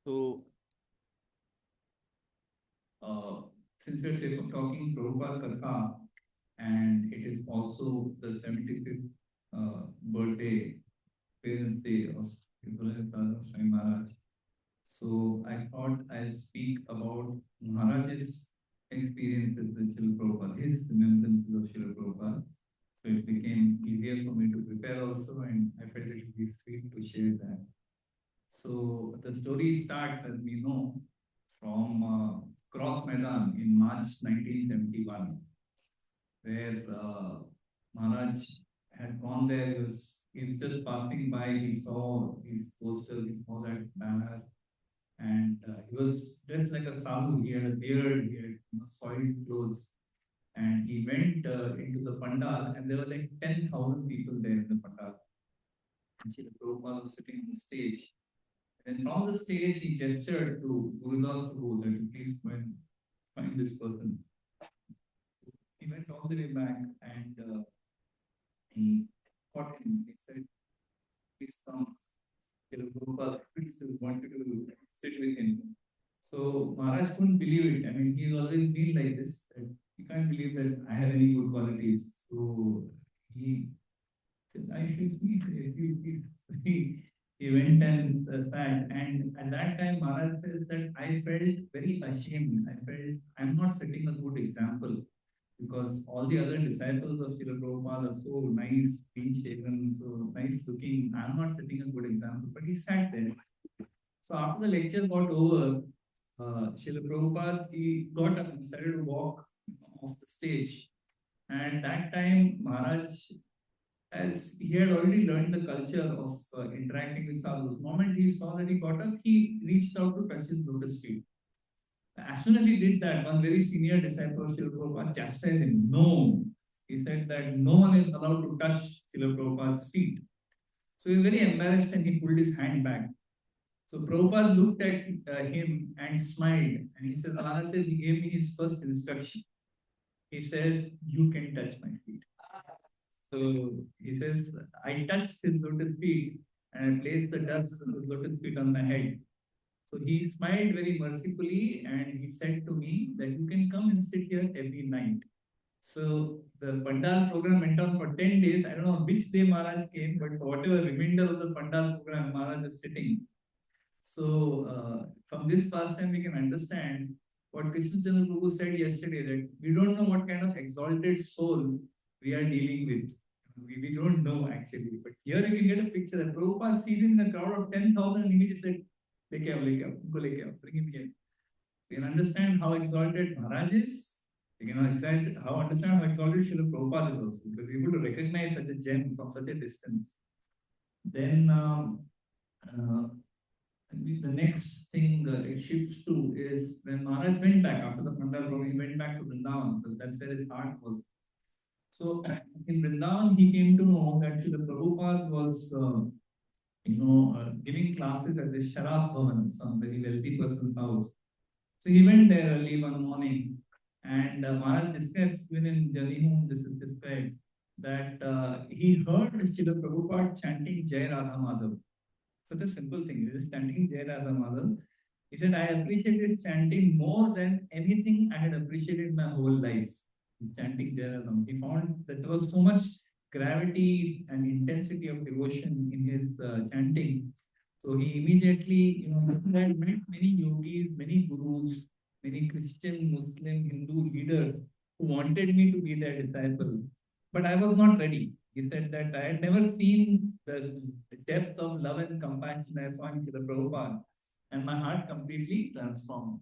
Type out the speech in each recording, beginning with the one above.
So, since we're talking Prabhupada Katha, and it is also the 75th birthday, parents' day of Srila Prabhupada Maharaj. So I thought I'll speak about Maharaj's experiences with Srila Prabhupada, his remembrances of Srila Prabhupada. So it became easier for me to prepare also, and I felt it would be sweet to share that. So the story starts, as we know, from Cross Maidan in March 1971, where Maharaj had gone there. He's just passing by. He saw these posters. He saw that banner, and he was dressed like a sadhu. He had a beard. He had soiled clothes, and he went into the pandal, and there were like 10,000 people there in the pandal. And Srila Prabhupada was sitting on the stage. And from the stage, he gestured to Gurudas Prabhu that you please go and find this person. He went all the way back and he caught him. He said, please come. Srila Prabhupada wants you to sit with him. So Maharaj couldn't believe it. I mean, he's always been like this. That he can't believe that I have any good qualities. So he said, I should speak. He went and sat. And at that time, Maharaj says that I felt very ashamed. I felt I'm not setting a good example because all the other disciples of Srila Prabhupada are so nice, clean shaven, so nice looking. I'm not setting a good example. But he sat there. So after the lecture got over, Srila Prabhupada, he got up and started to walk off the stage. And that time, Maharaj, as he had already learned the culture of interacting with sadhus, the moment he saw that he got up, he reached out to touch his lotus feet. As soon as he did that, one very senior disciple of Srila Prabhupada chastised him. No, he said that no one is allowed to touch Srila Prabhupada's feet. So he was very embarrassed and he pulled his hand back. So Prabhupada looked at him and smiled. And he said, Maharaj says he gave me his first instruction. He says, you can touch my feet. So he says, I touched his lotus feet and I placed the dust of his lotus feet on my head. So he smiled very mercifully and he said to me that you can come and sit here every night. So the Pandal program went on for 10 days. I don't know which day Maharaj came, but for whatever remainder of the Pandal program, Maharaj is sitting. So from this pastime, we can understand what Krishna Chandra Prabhu said yesterday, that we don't know what kind of exalted soul we are dealing with. We don't know actually. But here you can get a picture that Prabhupada sees him in a crowd of 10,000 and he just said, bring him here. You can understand how exalted Maharaj is. You can understand how exalted Srila Prabhupada is also. Because we're able to recognize such a gem from such a distance. Then the next thing it shifts to is when Maharaj went back after the Pandal program, he went back to Vrindavan because that's where his heart was. So in Vrindavan, he came to know that Srila Prabhupada was, giving classes at this Sharaf Bhavan, some very wealthy person's house. So he went there early one morning, and Maharaj describes, even in Journey Home, this is described, that he heard Srila Prabhupada chanting Jai Radha Madhav. Such a simple thing. He is chanting Jai Radha Madhav. He said, I appreciate this chanting more than anything I had appreciated my whole life. Chanting Jai Radha. He found that there was so much gravity and intensity of devotion in his chanting. So he immediately, had met many yogis, many gurus, many Christian, Muslim, Hindu leaders who wanted me to be their disciple. But I was not ready. He said that I had never seen the depth of love and compassion I saw in Srila Prabhupada, and my heart completely transformed.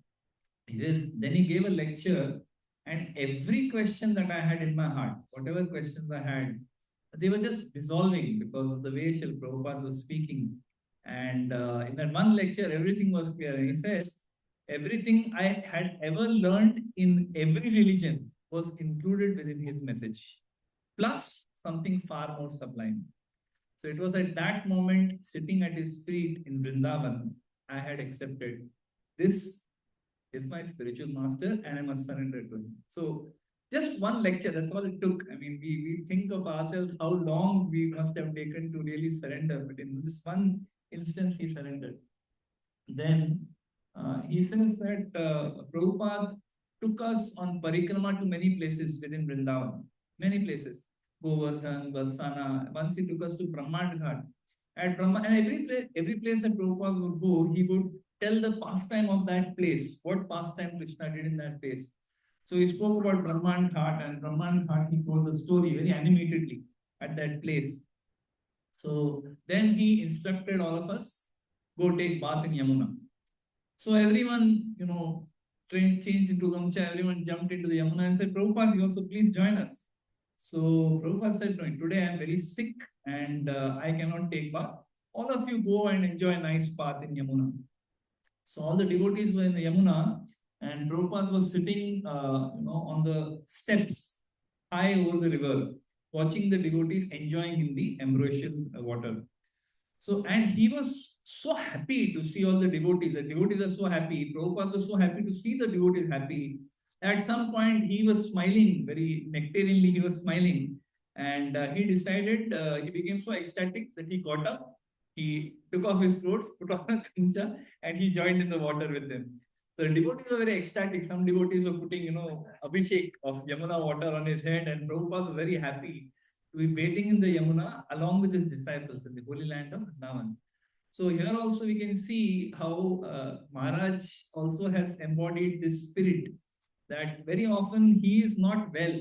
Then he gave a lecture, and every question that I had in my heart, whatever questions I had, they were just dissolving because of the way Srila Prabhupada was speaking. And in that one lecture, everything was clear. And he says, everything I had ever learned in every religion was included within his message, plus something far more sublime. So it was at that moment, sitting at his feet in Vrindavan, I had accepted this is my spiritual master and I must surrender to him. So just one lecture, that's all it took. I mean, we think of ourselves how long we must have taken to really surrender, but in this one instance, he surrendered. Then he says that Prabhupada took us on parikrama to many places within Vrindavan, many places. Govardhan, Barsana. Once he took us to Brahman Ghat. At Brahman, and every place that Prabhupada would go, he would tell the pastime of that place, what pastime Krishna did in that place. So he spoke about Brahman Ghat, and Brahman Ghat, he told the story very animatedly at that place. So then he instructed all of us, go take bath in Yamuna. So everyone, train changed into Gamcha, everyone jumped into the Yamuna and said, Prabhupada, you also please join us. So Prabhupada said, no, today I am very sick and I cannot take bath. All of you go and enjoy a nice bath in Yamuna. So all the devotees were in the Yamuna and Prabhupada was sitting, on the steps high over the river, watching the devotees enjoying in the ambrosial water. So, and he was so happy to see all the devotees. The devotees are so happy. Prabhupada was so happy to see the devotees happy. At some point, he was smiling, very nectarianly, he was smiling. And he decided, he became so ecstatic that he got up, he took off his clothes, put on a kancha, and he joined in the water with them. So the devotees were very ecstatic. Some devotees were putting, abhishek of Yamuna water on his head, and Prabhupada was very happy to be bathing in the Yamuna along with his disciples in the holy land of Vrindavan. So here also we can see how Maharaj also has embodied this spirit that very often he is not well,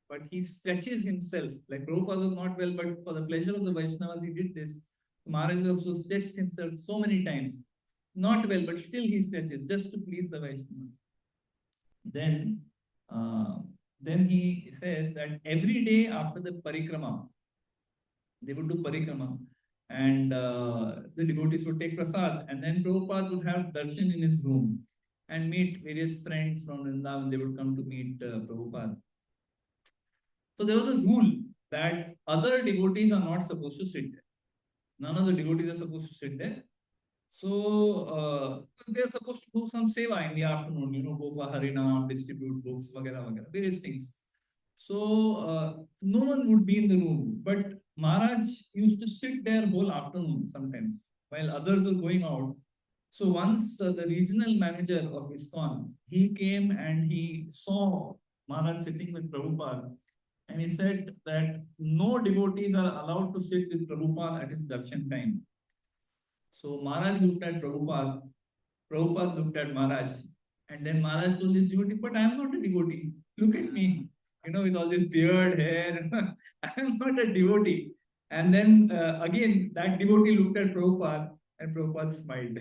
but he stretches himself. Like Prabhupada was not well, but for the pleasure of the Vaishnavas, he did this. Maharaj also stretched himself so many times. Not well, but still he stretches just to please the Vaishnavas. Then, uh, then he says that every day after the parikrama, they would do parikrama, and the devotees would take prasad, and then Prabhupada would have darshan in his room and meet various friends from Vrindavan. They would come to meet Prabhupada. So there was a rule that other devotees are not supposed to sit there. None of the devotees are supposed to sit there. So they're supposed to do some seva in the afternoon, go for Harinam, distribute books, various things. So no one would be in the room, but Maharaj used to sit there whole afternoon sometimes while others were going out. So once the regional manager of ISKCON, he came and he saw Maharaj sitting with Prabhupada, and he said that no devotees are allowed to sit with Prabhupada at his darshan time. So Maharaj looked at Prabhupada, Prabhupada looked at Maharaj, and then Maharaj told this devotee, but I am not a devotee. Look at me, with all this beard, hair. I am not a devotee. And then again, that devotee looked at Prabhupada and Prabhupada smiled.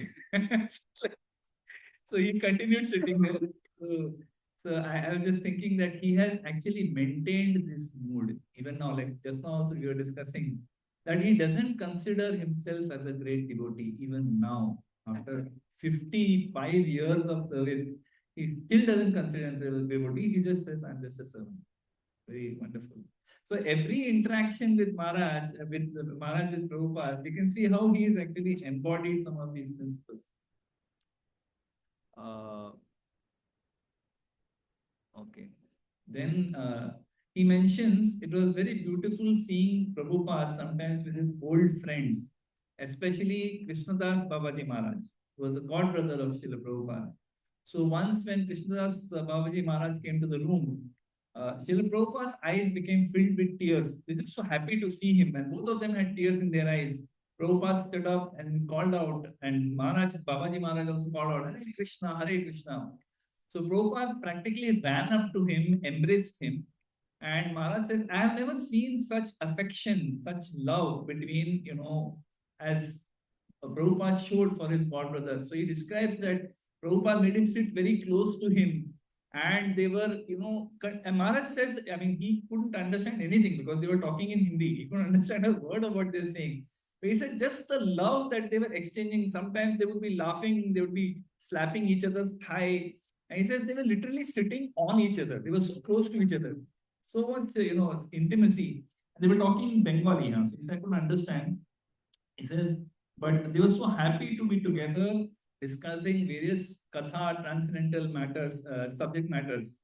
So he continued sitting there. So I was just thinking that he has actually maintained this mood. Even now, like just now also we were discussing that he doesn't consider himself as a great devotee, even now, after 55 years of service. He still doesn't consider himself as a devotee. He just says, I'm just a servant. Very wonderful. So every interaction with Maharaj with Prabhupada, you can see how he has actually embodied some of these principles. Okay. Then he mentions it was very beautiful seeing Prabhupada sometimes with his old friends, especially Krishnadas Babaji Maharaj, who was a god brother of Srila Prabhupada. So once when Krishnadas Babaji Maharaj came to the room, Srila Prabhupada's eyes became filled with tears. They were so happy to see him, and both of them had tears in their eyes. Prabhupada stood up and called out, and Babaji Maharaj also called out, Hare Krishna, Hare Krishna. So Prabhupada practically ran up to him, embraced him, and Maharaj says, I have never seen such affection, such love between, as Prabhupada showed for his god brother. So he describes that Prabhupada made him sit very close to him. And they were, and Maharaj says, I mean, he couldn't understand anything because they were talking in Hindi. He couldn't understand a word of what they're saying. But he said just the love that they were exchanging. Sometimes they would be laughing, they would be slapping each other's thigh. And he says they were literally sitting on each other. They were so close to each other. So much, intimacy. And they were talking in Bengali. So he said, I couldn't understand. He says, but they were so happy to be together discussing various katha, transcendental matters, subject matters,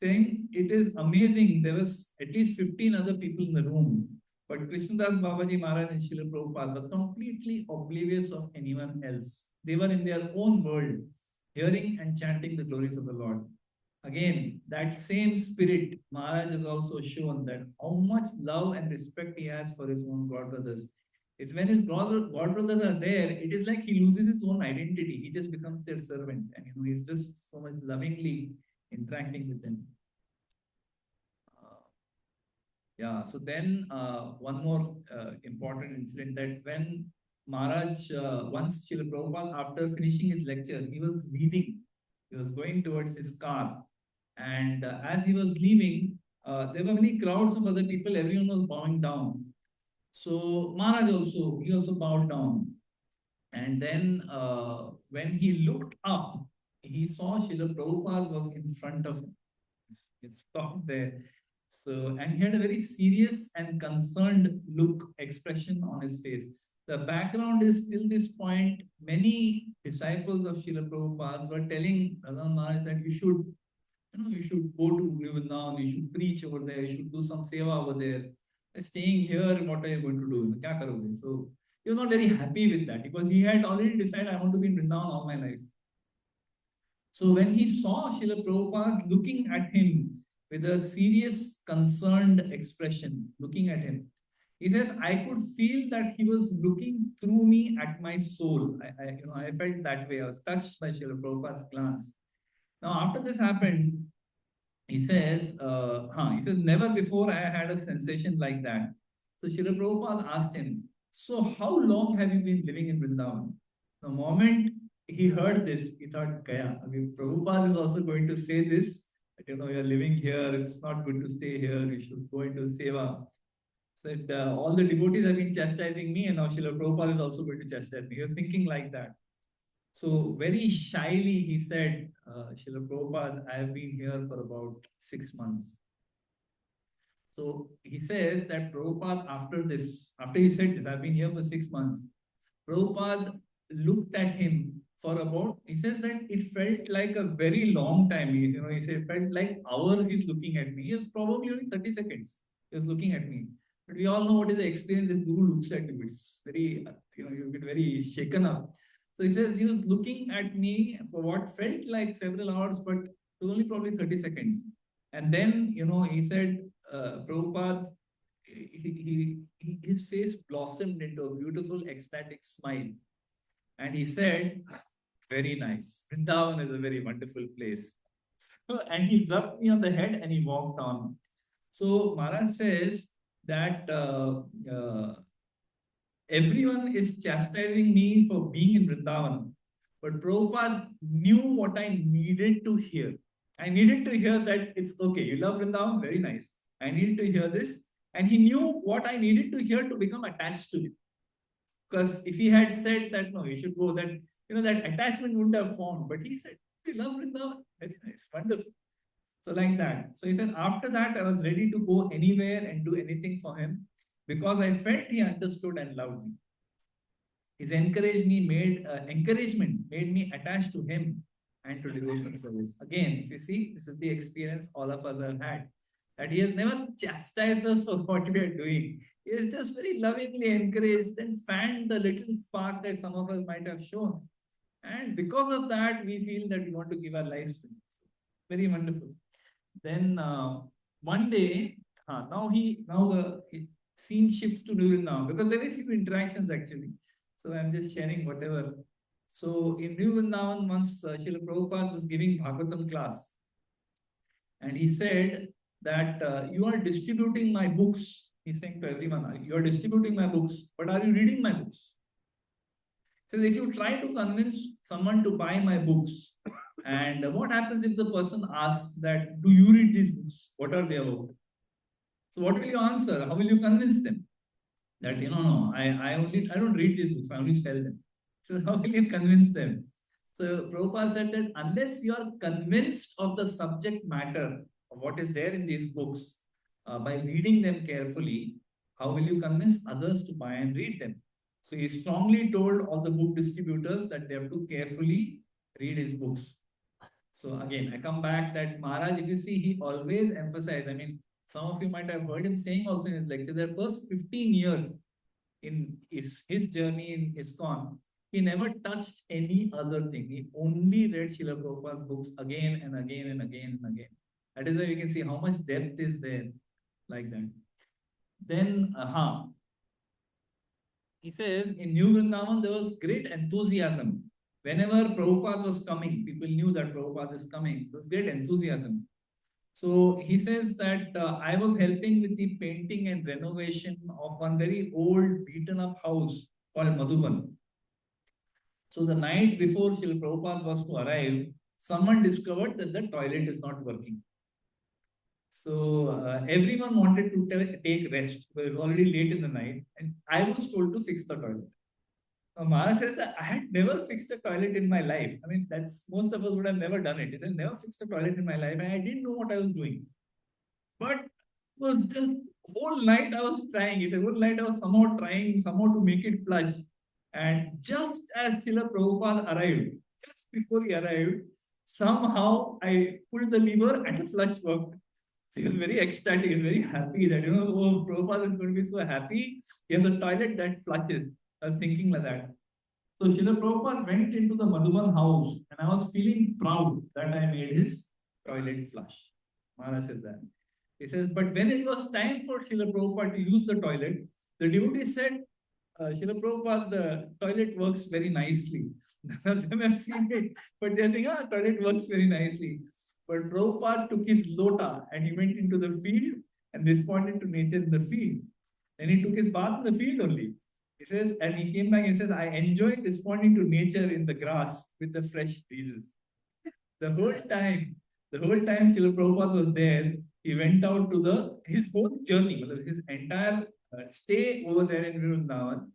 saying it is amazing. There was at least 15 other people in the room. But Krishnadas Babaji Maharaj and Srila Prabhupada were completely oblivious of anyone else. They were in their own world, hearing and chanting the glories of the Lord. Again, that same spirit, Maharaj has also shown that how much love and respect he has for his own God brothers. It's when his God brothers are there, it is like he loses his own identity. He just becomes their servant, and he's just so much lovingly interacting with them. Yeah, so then one more important incident, that when Maharaj, once Srila Prabhupada, after finishing his lecture, he was leaving. He was going towards his car. And as he was leaving, there were many crowds of other people. Everyone was bowing down. So Maharaj also, he also bowed down. And then when he looked up, he saw Srila Prabhupada was in front of him. He stopped there. So, and he had a very serious and concerned look, expression on his face. The background is till this point, many disciples of Srila Prabhupada were telling Radhanath Maharaj that you should go to Vrindavan, you should preach over there, you should do some seva over there. Staying here, what are you going to do? Kya karoge? So he was not very happy with that because he had already decided, I want to be in Vrindavan all my life. So when he saw Srila Prabhupada looking at him with a serious, concerned expression, looking at him, he says, I could feel that he was looking through me at my soul. I felt that way. I was touched by Srila Prabhupada's glance. Now, after this happened, he says, never before I had a sensation like that. So Srila Prabhupada asked him, so how long have you been living in Vrindavan? The moment he heard this, he thought, Gaya, Prabhupada is also going to say this, that, you're living here, it's not good to stay here, you should go into seva. Said, all the devotees have been chastising me, and now Srila Prabhupada is also going to chastise me. He was thinking like that. So very shyly he said, Srila Prabhupada, I have been here for about 6 months. So he says that Prabhupada, after he said this, I've been here for 6 months, Prabhupada looked at him for about, he says that it felt like a very long time. He said it felt like hours he's looking at me. It was probably only 30 seconds. He was looking at me. But we all know what is the experience if Guru looks at you. It's very, you get very shaken up. So he says he was looking at me for what felt like several hours, but it was only probably 30 seconds. And then, he said, Prabhupada, his face blossomed into a beautiful, ecstatic smile. And he said, very nice. Vrindavan is a very wonderful place. And he rubbed me on the head and he walked on. So Maharaj says that everyone is chastising me for being in Vrindavan. But Prabhupada knew what I needed to hear. I needed to hear that it's okay. You love Vrindavan? Very nice. I needed to hear this. And he knew what I needed to hear to become attached to him. Because if he had said that, no, you should go, then, that attachment wouldn't have formed. But he said, you love Vrindavan? Very nice. Wonderful. So like that. So he said, after that, I was ready to go anywhere and do anything for him because I felt he understood and loved me. His encouragement made me attached to him and to devotional service. Again, if you see, this is the experience all of us have had. That he has never chastised us for what we are doing. He has just very lovingly encouraged and fanned the little spark that some of us might have shown. And because of that, we feel that we want to give our lives to him. Very wonderful. Then one day, now the scene shifts to New Vrindavan because there is few interactions actually. So I'm just sharing whatever. So in New Vrindavan, once Srila Prabhupada was giving Bhagavatam class, and he said that you are distributing my books. He's saying to everyone, you are distributing my books, but are you reading my books? So if you try to convince someone to buy my books, and what happens if the person asks that, do you read these books? What are they about? So what will you answer? How will you convince them? That, no, I don't read these books, I only sell them. So how will you convince them? So Prabhupada said that unless you are convinced of the subject matter of what is there in these books, by reading them carefully, how will you convince others to buy and read them? So he strongly told all the book distributors that they have to carefully read his books. So again, I come back that Maharaj, if you see, he always emphasized, Some of you might have heard him saying also in his lecture, their first 15 years in his journey in ISKCON, he never touched any other thing. He only read Srila Prabhupada's books again and again and again and again. That is why you can see how much depth is there like that. Then, he says in New Vrindavan, there was great enthusiasm. Whenever Prabhupada was coming, people knew that Prabhupada is coming. There was great enthusiasm. So he says that I was helping with the painting and renovation of one very old, beaten up house called Madhuban. So the night before Srila Prabhupada was to arrive, someone discovered that the toilet is not working. So everyone wanted to take rest. It was already late in the night, and I was told to fix the toilet. Maharaj says that I had never fixed a toilet in my life. I mean, that's most of us would have never done it. I had never fixed a toilet in my life, and I didn't know what I was doing. But it was just whole night I was trying. He said, whole night I was somehow trying somehow to make it flush. And just as Srila Prabhupada arrived, just before he arrived, somehow I pulled the lever and the flush worked. So he was very ecstatic, he was very happy that, oh, Prabhupada is going to be so happy. He has a toilet that flushes. I was thinking like that. So Srila Prabhupada went into the Madhuban house and I was feeling proud that I made his toilet flush. Maharaj said that. He says, but when it was time for Srila Prabhupada to use the toilet, the devotee said, Srila Prabhupada, the toilet works very nicely. None of them have seen it, but they're saying, toilet works very nicely. But Prabhupada took his lota and he went into the field and responded to nature in the field. Then he took his bath in the field only. He says, and he came back and says, I enjoy responding to nature in the grass with the fresh breezes. The whole time Srila Prabhupada was there, he went out to his whole journey, his entire stay over there in Vrindavan.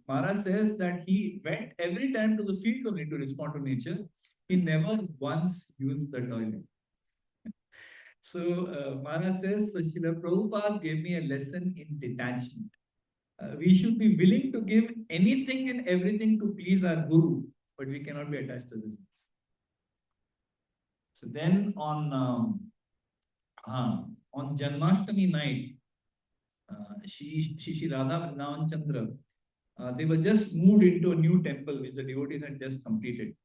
Maharaj says that he went every time to the field only to respond to nature. He never once used the toilet. So Maharaj says, so Srila Prabhupada gave me a lesson in detachment. We should be willing to give anything and everything to please our Guru, but we cannot be attached to this. So then on Janmashtami night, Shri Radha Vrindavan Chandra, they were just moved into a new temple which the devotees had just completed.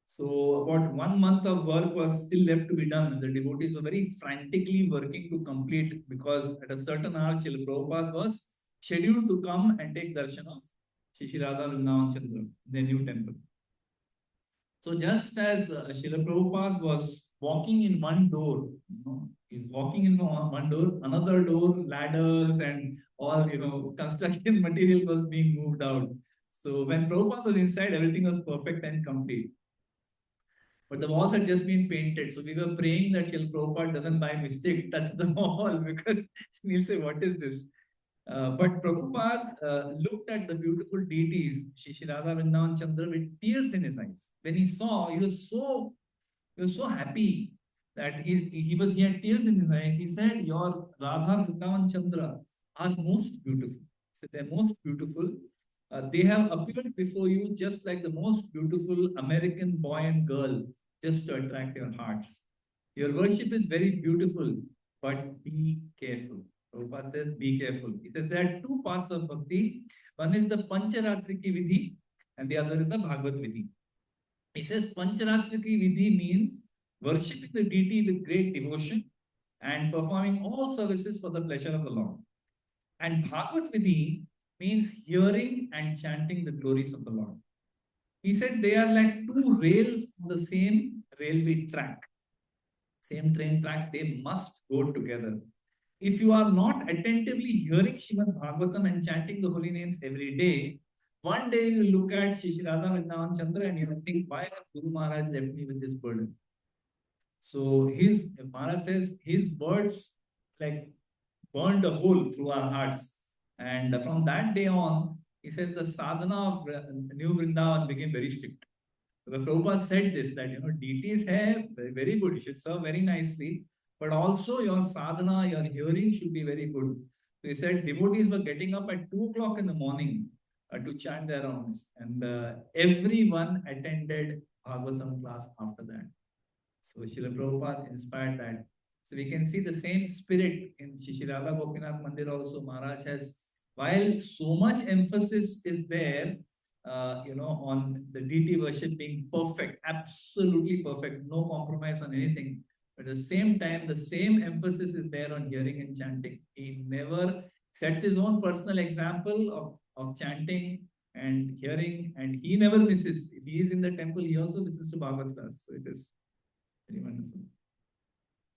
So about 1 month of work was still left to be done. And the devotees were very frantically working to complete because at a certain hour, Srila Prabhupada was scheduled to come and take darshan of Shri Radha Vrindavan Chandra, the new temple. So just as Srila Prabhupada was walking in one door, he's walking in from one door, another door, ladders and all, construction material was being moved out. So when Prabhupada was inside, everything was perfect and complete. But the walls had just been painted. So we were praying that Srila Prabhupada doesn't by mistake touch the wall because he'll say, what is this? But Prabhupada looked at the beautiful deities, Shri Radha Vrindavan Chandra, with tears in his eyes. When he saw, he was so happy that he had tears in his eyes. He said, your Radha Vrindavan Chandra are most beautiful. So they're most beautiful. They have appeared before you just like the most beautiful American boy and girl, just to attract your hearts. Your worship is very beautiful, but be careful. Prabhupada says, be careful. He says there are two parts of bhakti. One is the Pancharatriki Vidhi, and the other is the Bhagavad Vidhi. He says Pancharatriki Vidhi means worshipping the deity with great devotion and performing all services for the pleasure of the Lord. And Bhagavad Vidhi means hearing and chanting the glories of the Lord. He said they are like two rails on the same railway track, same train track, they must go together. If you are not attentively hearing Srimad Bhagavatam and chanting the holy names every day, one day you will look at Shri Radha Vrindavan Chandra and you will think, why has Guru Maharaj left me with this burden? So Maharaj says his words like burned a hole through our hearts. And from that day on, he says the sadhana of New Vrindavan became very strict. The Prabhupada said this, that, deities have very good, you should serve very nicely, but also your sadhana, your hearing should be very good. So he said devotees were getting up at 2 o'clock in the morning to chant their rounds, and everyone attended Bhagavatam class after that. So Srila Prabhupada inspired that. So we can see the same spirit in Shishirala Gopinath Mandir also. Maharaj has, while so much emphasis is there, on the deity worship being perfect, absolutely perfect, no compromise on anything. But at the same time, the same emphasis is there on hearing and chanting. He never sets his own personal example of chanting and hearing, and he never misses. If he is in the temple, he also listens to Bhagavad class. So it is very wonderful.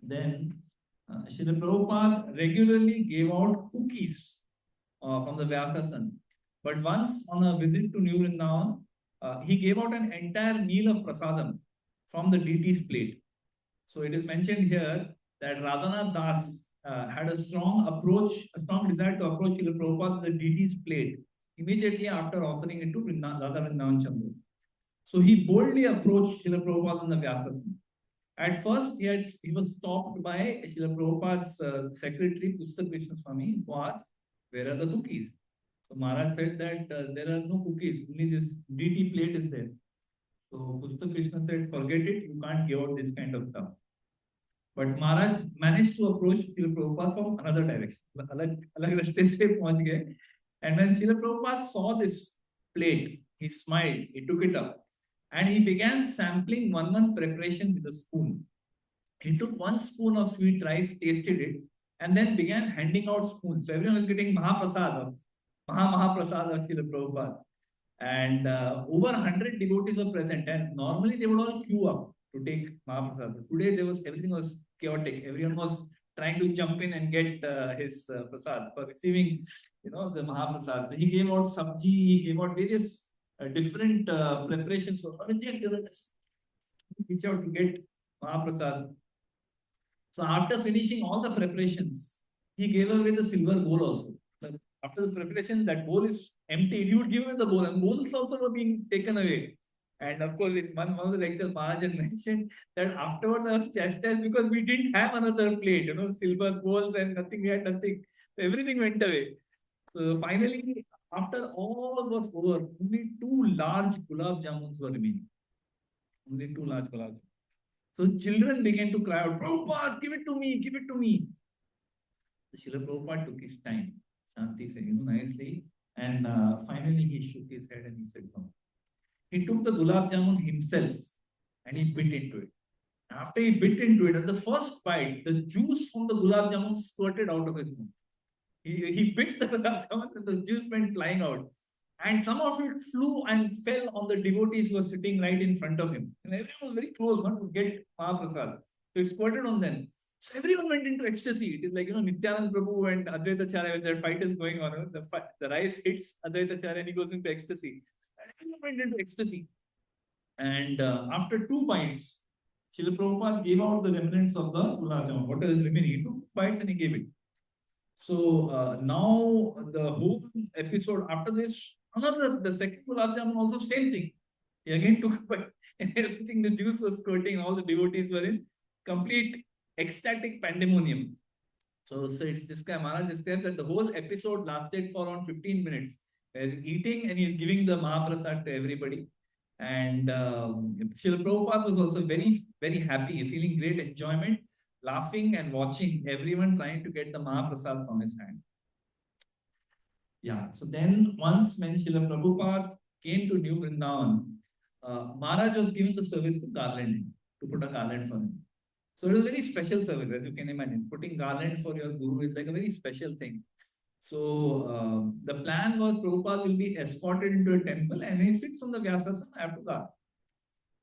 Then Srila Prabhupada regularly gave out cookies from the Vyasasan. But once on a visit to New Vrindavan, he gave out an entire meal of prasadam from the deity's plate. So it is mentioned here that Radhanath Das had a strong desire to approach Srila Prabhupada with the deity's plate immediately after offering it to Radha Vrindavan Chandra. So he boldly approached Srila Prabhupada in the Vyasasan. At first, he was stopped by Srila Prabhupada's secretary, Pustak Krishna Swami, who asked, "Where are the cookies?" So Maharaj said that there are no cookies, only this DT plate is there. So Pustak Krishna said, "Forget it, you can't give out this kind of stuff." But Maharaj managed to approach Srila Prabhupada from another direction. Alag raste se pahunch gaye. And when Srila Prabhupada saw this plate, he smiled, he took it up, and he began sampling one preparation with a spoon. He took 1 spoon of sweet rice, tasted it, and then began handing out spoons. So everyone was getting Mahaprasad of Srila Prabhupada. And over 100 devotees were present, and normally they would all queue up to take Mahaprasad. Today everything was chaotic. Everyone was trying to jump in and get his prasad for receiving, the Mahaprasad. So he gave out sabji, he gave out various different preparations. So urgent, reach out to get Mahaprasad. So after finishing all the preparations, he gave away the silver bowl also. But after the preparation, that bowl is empty. He would give away the bowl, and bowls also were being taken away. And of course, in one of the lectures, Maharaj mentioned that afterwards I was chastised because we didn't have another plate, silver bowls and nothing. We had nothing. So everything went away. So finally, after all was over, only 2 large gulab jamuns were remaining. Only 2 large gulab jamuns. So children began to cry out, "Prabhupada, give it to me, give it to me." So Srila Prabhupada took his time, Shanti said, nicely. And finally he shook his head and he said, "No." He took the gulab jamun himself and he bit into it. After he bit into it, at the first bite, the juice from the gulab jamun squirted out of his mouth. He bit the gulab jamun and the juice went flying out. And some of it flew and fell on the devotees who were sitting right in front of him. And everyone was very close, not to get Mahaprasad. So it squirted on them. So everyone went into ecstasy. It is like, Nityanand Prabhu and Advaita Acharya, when their fight is going on, the rice hits Advaita Acharya and he goes into ecstasy. And everyone went into ecstasy. And after 2 bites, Srila Prabhupada gave out the remnants of the gulab jamun. What is remaining? He took 2 bites and he gave it. So now the whole episode after this, the second gulab jamun also same thing. He again took a bite and everything, the juice was squirting, all the devotees were in complete ecstatic pandemonium. So it's this guy, Maharaj described that the whole episode lasted for around 15 minutes. He's eating and he's giving the Mahaprasad to everybody. And Srila Prabhupada was also very, very happy, feeling great enjoyment, laughing and watching everyone trying to get the Mahaprasad from his hand. Yeah, so then once when Srila Prabhupada came to New Vrindavan, Maharaj was given the service to garland, to put a garland for him. So it was a very special service, as you can imagine. Putting garland for your guru is like a very special thing. So the plan was Prabhupada will be escorted into a temple and he sits on the Vyasasana after that.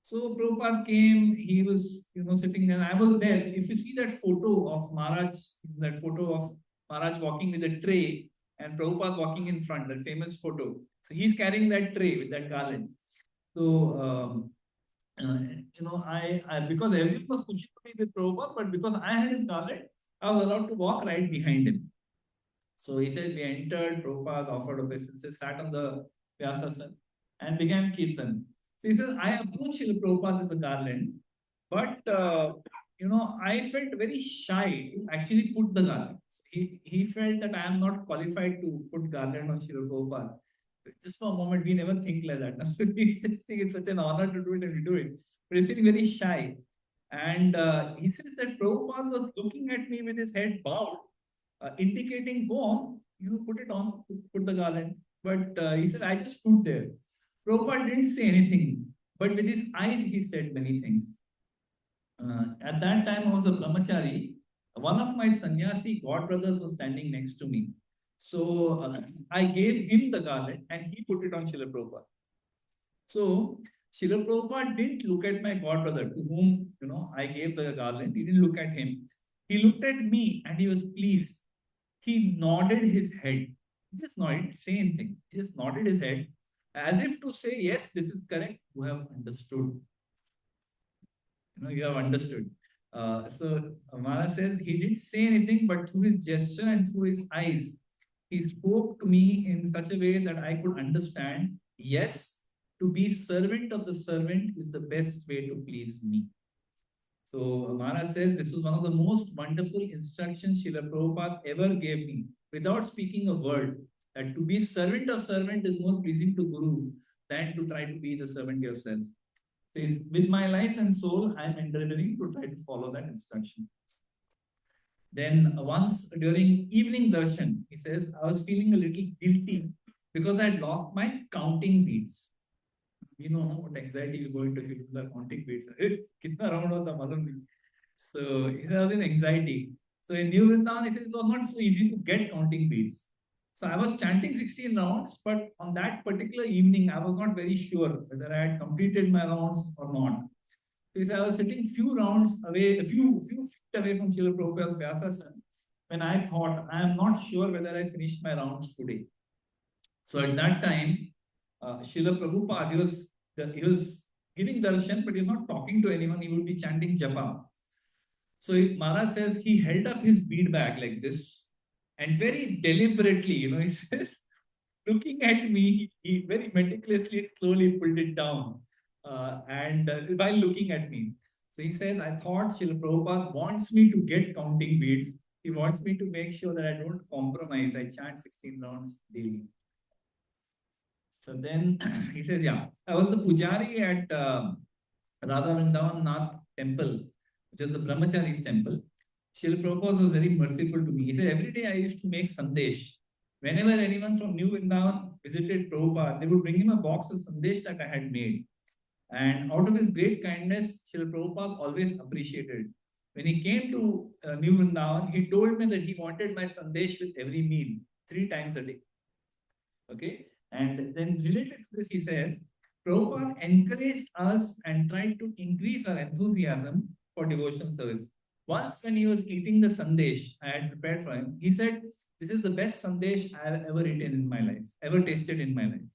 So Prabhupada came, he was sitting there. I was there. If you see that photo of Maharaj, that photo of Maharaj walking with a tray and Prabhupada walking in front, that famous photo. So he's carrying that tray with that garland. So I because everyone was pushing me with Prabhupada, but because I had his garland, I was allowed to walk right behind him. So he said, we entered, Prabhupada offered obeisances, sat on the Vyasasana and began Kirtan. So he says, I approached Srila Prabhupada with the garland, but I felt very shy to actually put the garland. So he felt that I am not qualified to put garland on Srila Prabhupada. Just for a moment, we never think like that. We just think it's such an honor to do it and we do it. But he's feeling very shy. And he says that Prabhupada was looking at me with his head bowed, indicating, go on, you put it on, put the garland. But he said, I just stood there. Prabhupada didn't say anything, but with his eyes, he said many things. At that time, I was a brahmachari. One of my sannyasi godbrothers was standing next to me. So I gave him the garland and he put it on Srila Prabhupada. So Srila Prabhupada didn't look at my godbrother to whom I gave the garland. He didn't look at him. He looked at me and he was pleased. He nodded his head. He just nodded, didn't say anything. He just nodded his head as if to say, yes, this is correct. You have understood. You have understood. So Amara says he didn't say anything, but through his gesture and through his eyes, he spoke to me in such a way that I could understand, yes, to be servant of the servant is the best way to please me. So Amara says this was one of the most wonderful instructions Srila Prabhupada ever gave me without speaking a word. That to be servant of servant is more pleasing to Guru than to try to be the servant yourself. Says, with my life and soul, I am endeavoring to try to follow that instruction. Then once during evening darshan, he says, I was feeling a little guilty because I had lost my counting beads. You know what anxiety you go into if you lose our counting beads. Kitna round hota malum nahi. So he was in anxiety. So in New Vrindavan, he says it was not so easy to get counting beads. So I was chanting 16 rounds, but on that particular evening, I was not very sure whether I had completed my rounds or not. Because I was sitting few rounds away, a few feet away from Srila Prabhupada's Vyasasana, when I thought, I am not sure whether I finished my rounds today. So at that time, Srila Prabhupada, he was giving darshan, but he was not talking to anyone. He would be chanting japa. So Maharaj says he held up his bead bag like this, and very deliberately, he says, looking at me, he very meticulously, slowly pulled it down, and while looking at me. So he says, I thought Srila Prabhupada wants me to get counting beads. He wants me to make sure that I don't compromise. I chant 16 rounds daily. So then he says, yeah, I was the pujari at Radha Vrindavan Nath temple, which is the Brahmachari's temple. Srila Prabhupada was very merciful to me. He said, every day I used to make sandesh. Whenever anyone from New Vrindavan visited Prabhupada, they would bring him a box of sandesh that I had made. And out of his great kindness, Srila Prabhupada always appreciated. When he came to New Vrindavan, he told me that he wanted my sandesh with every meal, 3 times a day. Okay. And then related to this, he says, Prabhupada encouraged us and tried to increase our enthusiasm for devotional service. Once when he was eating the sandesh I had prepared for him, he said, this is the best sandesh I have ever eaten in my life, ever tasted in my life.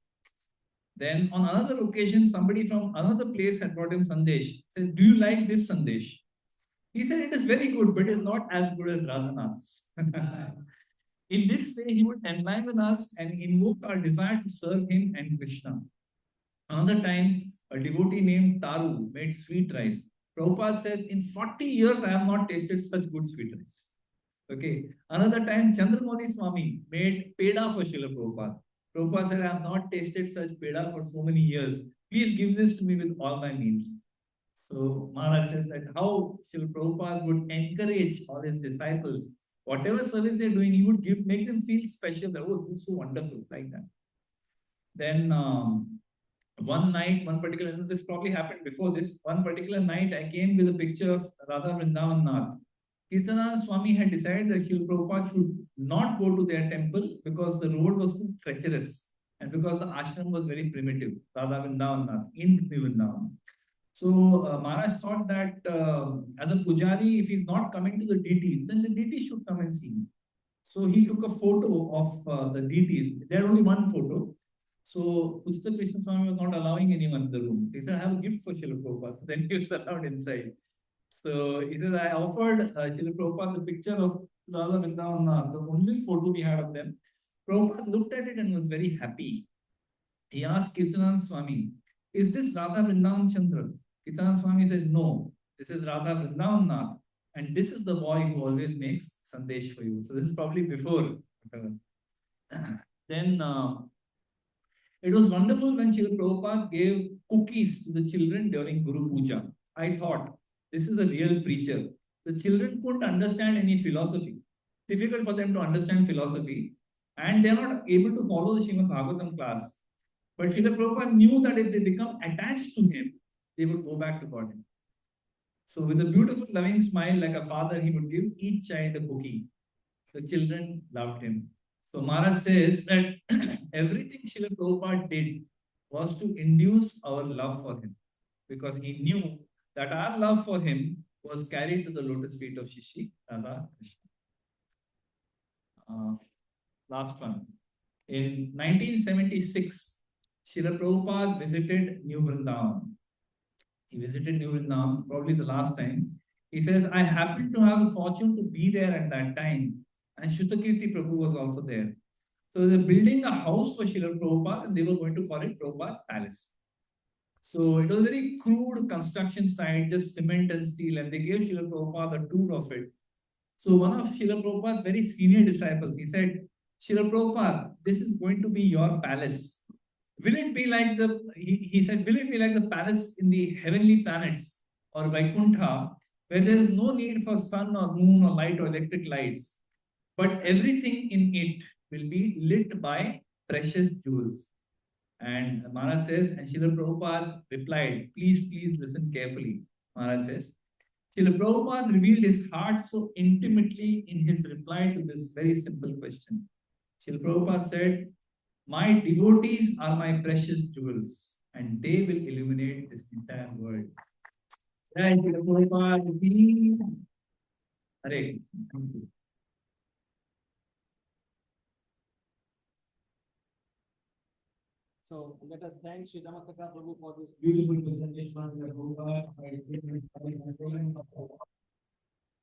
Then on another occasion, somebody from another place had brought him sandesh. Said, do you like this sandesh? He said, it is very good, but it is not as good as Radhanath's. In this way, he would enliven us and invoke our desire to serve him and Krishna. Another time, a devotee named Taru made sweet rice. Prabhupada says, in 40 years, I have not tasted such good sweet rice. Okay. Another time, Chandramani Swami made peda for Srila Prabhupada. Prabhupada said, I have not tasted such peda for so many years. Please give this to me with all my meals. So Maharaj says that how Srila Prabhupada would encourage all his disciples, whatever service they're doing, he would make them feel special. That, oh, this is so wonderful, like that. Then one night, this probably happened before this. One particular night, I came with a picture of Radha Vrindavan Nath. Kirtana Swami had decided that Srila Prabhupada should not go to their temple because the road was too treacherous and because the ashram was very primitive, Radha Vrindavan Nath, in Vrindavan. So Maharaj thought that as a pujari, if he's not coming to the deities, then the deities should come and see him. So he took a photo of the deities. There had only one photo. So Pusta Krishna Swami was not allowing anyone in the room. So he said, I have a gift for Srila Prabhupada. So then he was allowed inside. So he said, I offered Srila Prabhupada the picture of Radha Vrindavan, the only photo we had of them. Prabhupada looked at it and was very happy. He asked Kirtanand Swami, is this Radha Vrindavan Chandra? Kirtanand Swami said, no, this is Radha Vrindavan Nath. And this is the boy who always makes sandesh for you. So this is probably before. Then it was wonderful when Srila Prabhupada gave cookies to the children during Guru Puja. I thought, this is a real preacher. The children couldn't understand any philosophy. Difficult for them to understand philosophy, and they're not able to follow the Srimad Bhagavatam class. But Srila Prabhupada knew that if they become attached to him, they would go back to God. So, with a beautiful, loving smile like a father, he would give each child a cookie. The children loved him. So, Maharaj says that everything Srila Prabhupada did was to induce our love for him, because he knew that our love for him was carried to the lotus feet of Shishi Radha Krishna. Last one. In 1976, Srila Prabhupada visited New Vrindavan. He visited New Vrindavan, probably the last time. He says, I happened to have the fortune to be there at that time, and Shrutakirti Prabhu was also there. So they're building a house for Srila Prabhupada, and they were going to call it Prabhupada Palace. So it was a very crude construction site, just cement and steel, and they gave Srila Prabhupada a tour of it. So one of Srila Prabhupada's very senior disciples, he said, Srila Prabhupada, this is going to be your palace. Will it be like he said, will it be like the palace in the heavenly planets or Vaikuntha, where there is no need for sun or moon or light or electric lights, but everything in it will be lit by precious jewels? And Maharaj says, and Srila Prabhupada replied, please listen carefully. Maharaj says, Srila Prabhupada revealed his heart so intimately in his reply to this very simple question. Srila Prabhupada said, my devotees are my precious jewels, and they will illuminate this entire world. Jai Srila Prabhupada ki. Hare. Thank you. So let us thank Sri Ramakatha Prabhu for this beautiful presentation on the Prabhupada.